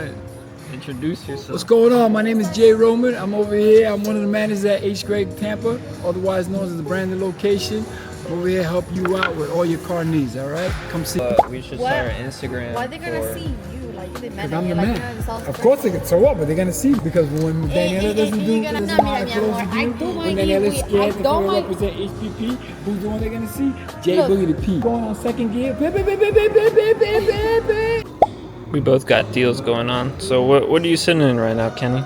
right. Introduce yourself. What's going on? My name is Jay Roman. I'm over here. I'm one of the managers at Hgreg Tampa, otherwise known as the branded location. I'm over here to help you out with all your car needs, all right? Come see me. We should start an Instagram. Why are they gonna see you? Like, the man. I'm the Like, man. Of course they can. So what? But they're gonna see because when Daniela doesn't do this amount of clothes you do, when Daniela's scared to represent HPP, who's the one they're gonna see? Jay Boogie the P. Going on second gear. We both got deals going on. So what are you sitting in right now, Kenny?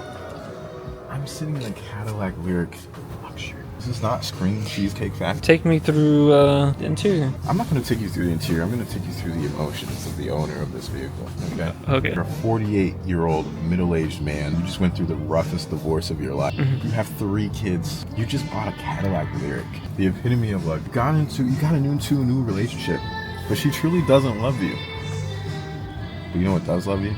I'm sitting in a Cadillac Lyric luxury. This is not Scream Cheesecake Factory. Take me through the interior. I'm not going to take you through the interior. I'm going to take you through the emotions of the owner of this vehicle. Okay. Okay. You're a 48-year-old middle-aged man. You just went through the roughest divorce of your life. You have 3 kids. You just bought a Cadillac Lyric. The epitome of like, you got into a new relationship, but she truly doesn't love you. But you know what does love you?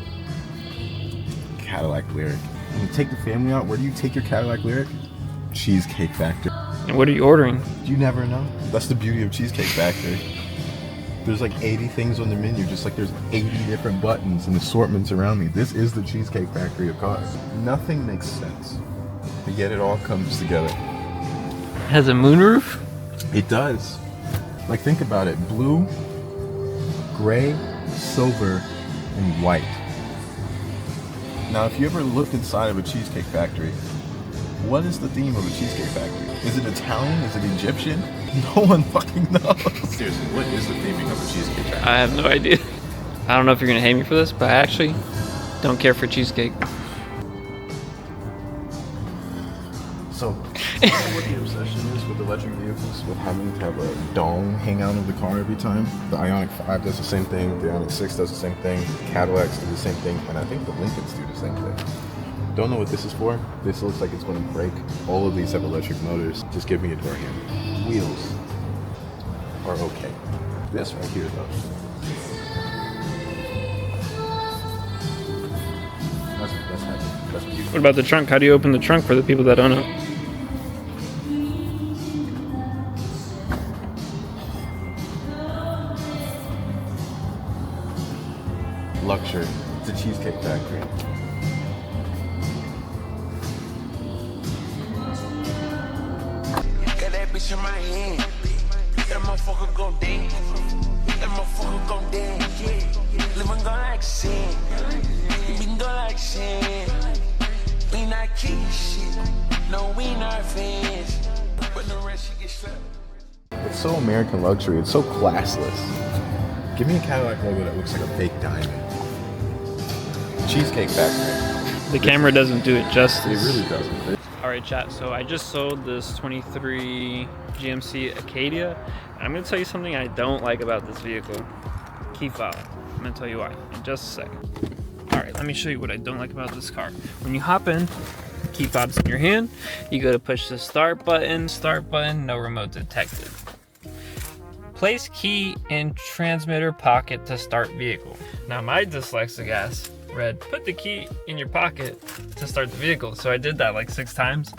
Cadillac Lyric. When you take the family out, where do you take your Cadillac Lyric? Cheesecake Factory. And what are you ordering? You never know. That's the beauty of Cheesecake Factory. There's like 80 things on the menu, just like there's 80 different buttons and assortments around me. This is the Cheesecake Factory of cars. Nothing makes sense, but yet it all comes together. It has a moonroof? It does. Like, think about it. Blue, gray, silver, and white. Now, if you ever looked inside of a Cheesecake Factory, what is the theme of a Cheesecake Factory? Is it Italian? Is it Egyptian? No one fucking knows. Seriously, what is the theming of a Cheesecake Factory? I have no idea. I don't know if you're gonna hate me for this, but I actually don't care for cheesecake. So, what the obsession is with electric vehicles, with having to have a dome hang out of the car every time. The Ioniq 5 does the same thing, the Ioniq 6 does the same thing, Cadillacs do the same thing, and I think the Lincolns do the same thing. Don't know what this is for. This looks like it's going to break. All of these have electric motors. Just give me a door handle. Wheels are okay. This right here, though. That's heavy. That's beautiful. What about the trunk? How do you open the trunk for the people that don't know? Luxury. It's a Cheesecake Factory. Got that bitch in my hand. That motherfucker gon' dance. That motherfucker gon' dance. Yeah. Living go like sin. We go like sin. We not kicking shit. No, we not fans. But the rest she get slapped. It's so American luxury. It's so classless. Give me a Cadillac logo that looks like a fake diamond. Cheesecake Factory. The camera doesn't do it justice. It really doesn't. Alright chat, so I just sold this 23 GMC Acadia. And I'm going to tell you something I don't like about this vehicle. Key fob. I'm going to tell you why in just a second. Alright, let me show you what I don't like about this car. When you hop in, key fob's in your hand. You go to push the start button, no remote detected. Place key in transmitter pocket to start vehicle. Now my dyslexic ass read, put the key in your pocket to start the vehicle. So I did that like 6 times,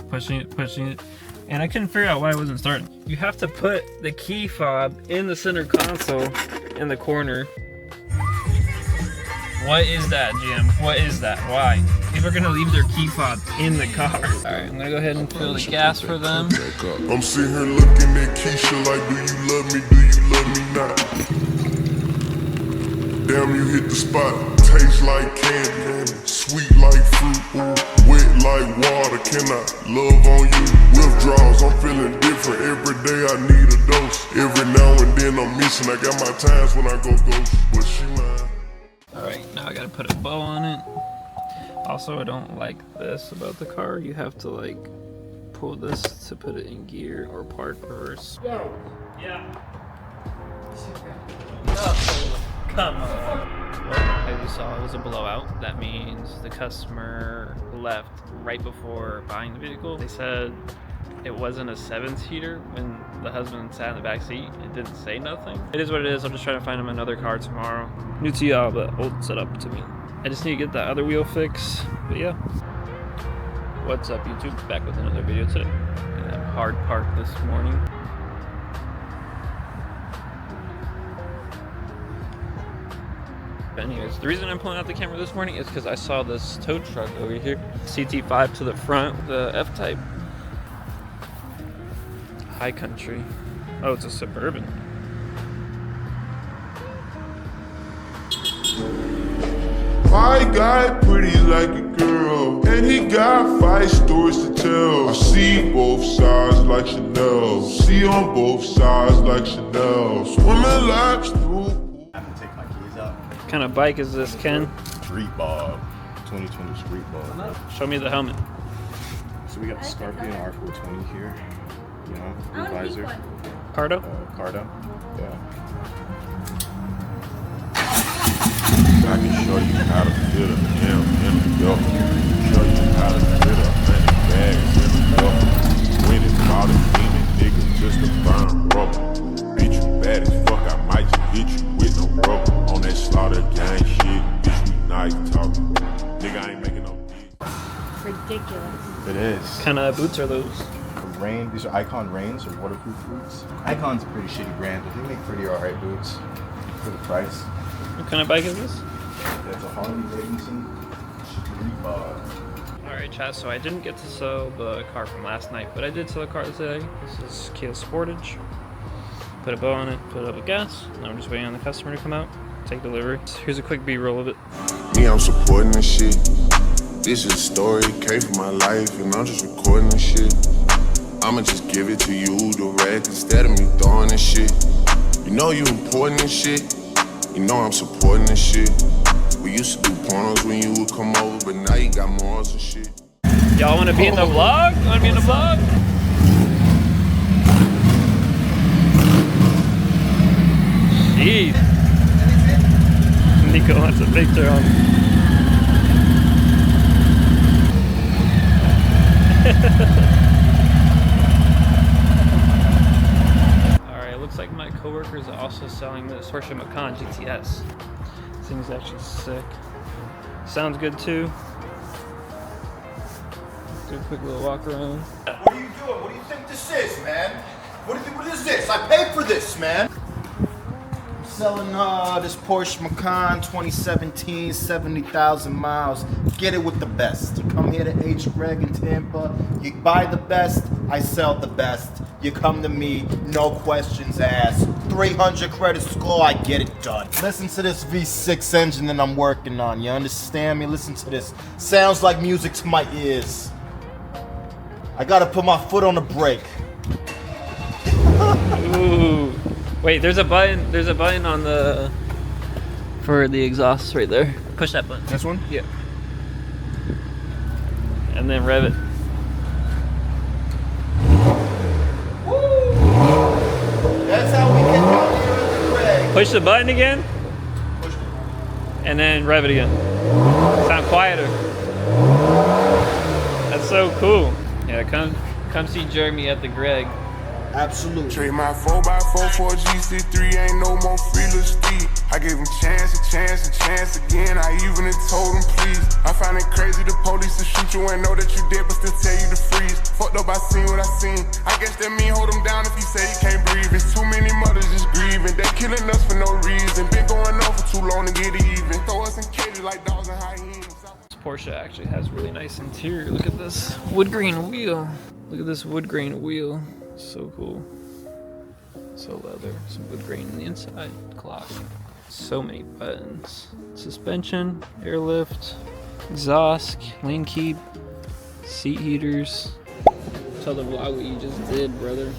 pushing it, and I couldn't figure out why it wasn't starting. You have to put the key fob in the center console in the corner. What is that, Jim? What is that? Why? People are gonna leave their key fob in the car. All right, I'm gonna go ahead and fill the gas for them. I'm sitting here looking at Keisha like, do you love me? Do you love me not? Damn, you hit the spot. Taste like candy, sweet like fruit, wet like water. Can I love on you? Withdrawals, I'm feeling different. Every day I need a dose. Every now and then I'm missing. I got my times when I go ghost, but she mine. Alright, now I gotta put a bow on it. Also, I don't like this about the car. You have to like pull this to put it in gear or park reverse. Yo. Yeah. Come on. Well, as you saw, it was a blowout. That means the customer left right before buying the vehicle. They said it wasn't a 7-seater when the husband sat in the back seat. It didn't say nothing. It is what it is. I'll just try to find him another car tomorrow. New to y'all, but old setup to me. I just need to get that other wheel fixed. But yeah. What's up, YouTube? Back with another video today. Hard park this morning. But anyways, the reason I'm pulling out the camera this morning is because I saw this tow truck over here. CT5 to the front, the F-Type. High country. Oh, it's a Suburban. My guy pretty like a girl, and he got 5 stories to tell. I see both sides like Chanel, see on both sides like Chanel. Swimming laps through. I have to take my keys out. What kind of bike is this, Ken? Street Bob, 2020 Street Bob. Show me the helmet. So we got the Scorpion R420 here. You know, blue visor. Cardo? Cardo. Yeah. I can show you how to fit a M in a belt. Show you how to fit 100 bags in a belt. When it's all the demon niggas just a burn rubber. Bitch, you bad as fuck, I might just hit you with no rubber. On that slaughter gang shit, bitch, we nice talking. Nigga, I ain't making no beats. Ridiculous. It is. What kind of boots are those? Rain, these are Icon Rains or waterproof boots. Icon's a pretty shitty brand, but they make pretty alright boots for the price. What kind of bike is this? That's a Harley Davidson Street Bob. Alright chat, so I didn't get to sell the car from last night, but I did sell the car today. This is Kia Sportage. Put a bow on it, put it up with gas. Now I'm just waiting on the customer to come out, take delivery. Here's a quick B-roll of it. Me, I'm supporting this shit. This is a story, came from my life, and I'm just recording this shit. I'ma just give it to you direct instead of me throwing this shit. You know you important this shit. You know I'm supporting this shit. We used to do pornos when you would come over, but now you got morals and shit. Y'all wanna be in the vlog? Wanna be in the vlog? Jeez. Nico wants a picture on Alright, looks like my coworkers are also selling this Porsche Macan GTS. This thing's actually sick. Sounds good too. Do a quick little walk around. What are you doing? What do you think this is, man? What is this? I paid for this, man. I'm selling this Porsche Macan 2017, 70,000 miles. Get it with the best. You come here to Hgreg in Tampa, you buy the best, I sell the best. You come to me, no questions asked. 300 credit score, I get it done. Listen to this V6 engine that I'm working on. You understand me? Listen to this. Sounds like music to my ears. I gotta put my foot on the brake. Ooh. Wait, there's a button. There's a button on the for the exhaust right there. Push that button. This one? Yeah. And then rev it. That's how we get down here at the Hgreg. Push the button again, Push it. and then rev it again. Sound quieter. That's so cool. Yeah, come see Jeremy at the Hgreg. Absolutely. Trade my 4x4 for a GC3, ain't no more feelers speed. I gave him chance again. I even told him please. I find it crazy the police to shoot you and know that you dead, but still tell you to freeze. Fucked up, I seen what I seen. I guess that mean hold him down if he say he can't breathe. It's too many mothers just grieving. They killing us for no reason. Been going on for too long to get even. Throw us in cages like dogs and hyenas. This Porsche actually has really nice interior. Look at this wood grain wheel. Look at this wood grain wheel. So cool. So leather. Some wood grain in the inside. Clock. So many buttons. Suspension, airlift, exhaust, lane keep, seat heaters. Tell the vlog what you just did, brother.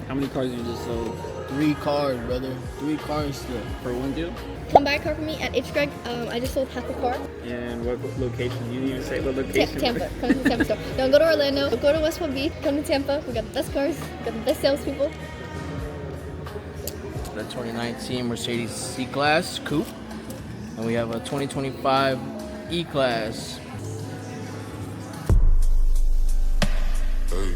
How many cars you just sold? 3 cars, brother. 3 cars still. For one deal? Come buy a car for me at Hgreg. I just sold half a car. And what location? You didn't even say what location. Tampa. Come to the Tampa store. Don't go to Orlando. Don't go to West Palm Beach. Come to Tampa. We got the best cars. We got the best salespeople. The 2019 Mercedes C-Class Coupe. And we have a 2025 E-Class. Hey.